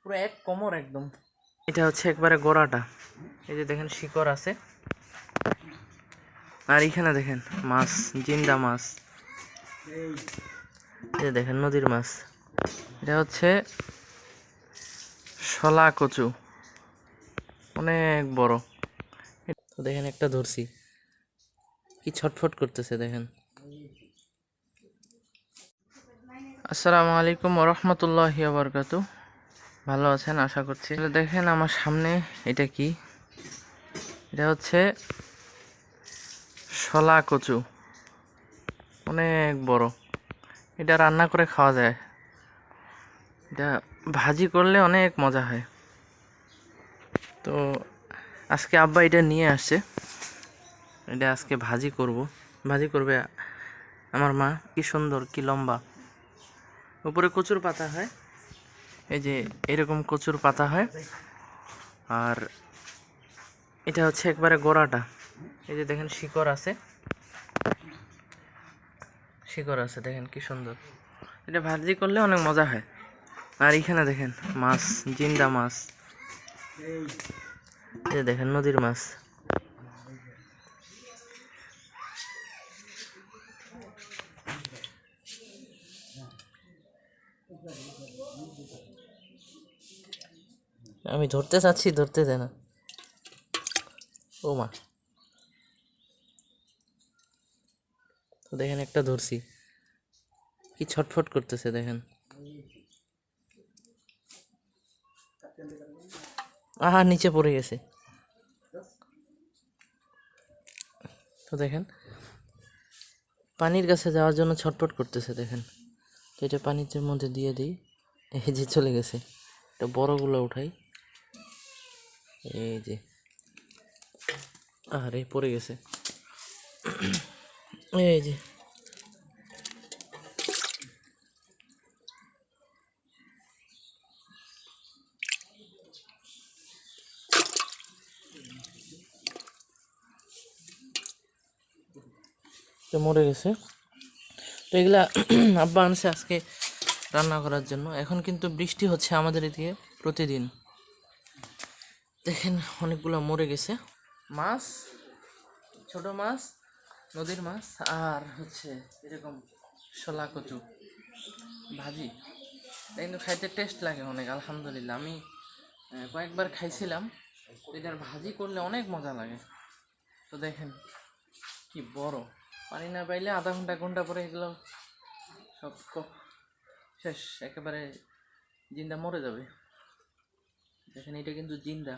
পুরো এক কোমর একদম। এটা হচ্ছে একবারে গোড়াটা, এই যে দেখেন শিকড় আছে। আর এখানে দেখেন মাছ, জিন্দা মাছ, এই যে দেখেন নদীর মাছ। এটা হচ্ছে শলা কচু, অনেক বড়। তো দেখেন একটা ধরছি, কি ছটফট করতেছে দেখেন। আসসালামু আলাইকুম ওরহমতুল্লাহি ওয়া বারাকাতুহু। ভালো আছেন আশা করছি। দেখেন আমার সামনে এটা কি, এটা হচ্ছে শলা কচু, অনেক বড়। এটা রান্না করে খাওয়া যায়, এটা ভাজি করলে অনেক মজা হয়। তো আজকে আব্বা এটা নিয়ে আসছে, এটা আজকে ভাজি করবে আমার মা। কি সুন্দর, কি লম্বা, উপরে কচুর পাতা হয়, এই যে এরকম কচুর পাতা হয়। আর এটা হচ্ছে একবারে গোড়াটা, এই যে দেখেন শিকড় আছে, দেখেন কি সুন্দর। এটা ভাজি করলে অনেক মজা হয়। আর এখানে দেখেন মাছ, জিন্দা মাছ, এই যে দেখেন নদীর মাছ। আমি ধরতে চাচ্ছি, ধরতে দেয় না। ও মা, তো দেখেন একটা ধরছি, কি ছটফট করতেছে দেখেন। আহা, নিচে পড়ে গেছে। তো দেখেন পানির কাছে যাওয়ার জন্য ছটফট করতেছে দেখেন। তো এটা পানির মধ্যে দিয়ে দিই, এই যে চলে গেছে। এটা বড়গুলো উঠাই, এই যে, আরে পড়ে গেছে, এই যে। তো মরে গেছে। তো এগুলা আব্বা আনছে আজকে রান্না করার জন্য। এখন কিন্তু বৃষ্টি হচ্ছে আমাদের এদিকে প্রতিদিন। দেখেন অনেকগুলো মরে গেছে। মাছ, ছোট মাছ, নদীর মাছ, আর হচ্ছে এরকম শলা কচু ভাজি। এটা কিন্তু খাইতে টেস্ট লাগে অনেক, আলহামদুলিল্লাহ। আমি কয়েকবার খাইছিলাম। এটার ভাজি করলে অনেক মজা লাগে। তো দেখেন কি বড়। পানি না পাইলে আধা ঘন্টা, এক ঘন্টা পরে এগুলো সব শেষ, একেবারে জিন্দা মরে যাবে। দেখেন এটা কিন্তু জিন্দা।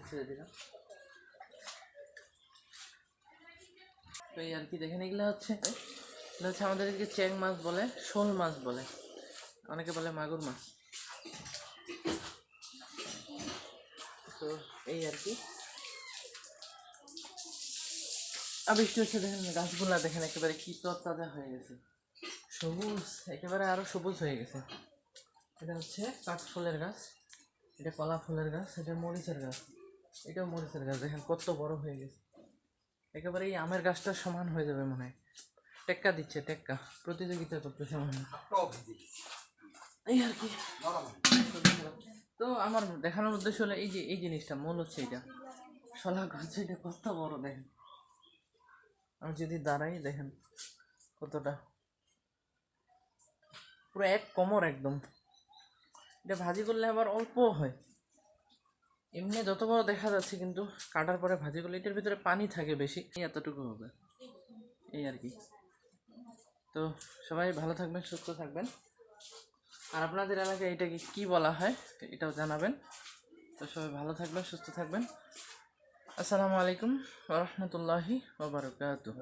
ছেড়ে দিলাম। তো এই আর কি, দেখেন এগুলো হচ্ছে আমাদের এদিকে চ্যাং মাছ বলে, শোল মাছ বলে, অনেকে বলে মাগুর মাছ। তো এই আর কি। বৃষ্টি হচ্ছে, দেখেন গাছগুলা দেখেন একেবারে কি তরতাজা হয়ে গেছে, সবুজ, একেবারে আরো সবুজ হয়ে গেছে। এটা হচ্ছে কাঠফুলের গাছ, এটা কলা ফুলের গাছ, এটা মরিচের গাছ, এটাও মরিচের গাছ। দেখেন কত বড় হয়ে গেছে, একেবারে এই আমের গাছটার সমান হয়ে যাবে মনে হয়। টেক্কা দিচ্ছে, টেক্কা প্রতিযোগিতা করতেছে মনে হয়, এই আর কি। তো আমার দেখানোর উদ্দেশ্য হলো এই যে এই জিনিসটা, মূল হচ্ছে এটা শলা গাছ। এটা কত বড় দেখেন, আমি যদি দাঁড়াই দেখেন কতটা, পুরো এক কোমর একদম। এটা ভাজি করলে আবার অল্প হয়, এমনি যত বড় দেখা যাচ্ছে কিন্তু কাটার পরে ভাজি করলে এটার ভিতরে পানি থাকে বেশি, এতটুকু হবে, এই আর কি। তো সবাই ভালো থাকবেন, সুস্থ থাকবেন। আর আপনাদের এলাকায় এটাকে কি বলা হয় এটাও জানাবেন। তো সবাই ভালো থাকবেন, সুস্থ থাকবেন। আসসালামু আলাইকুম ওয়া রাহমাতুল্লাহি ওয়া বারাকাতুহু।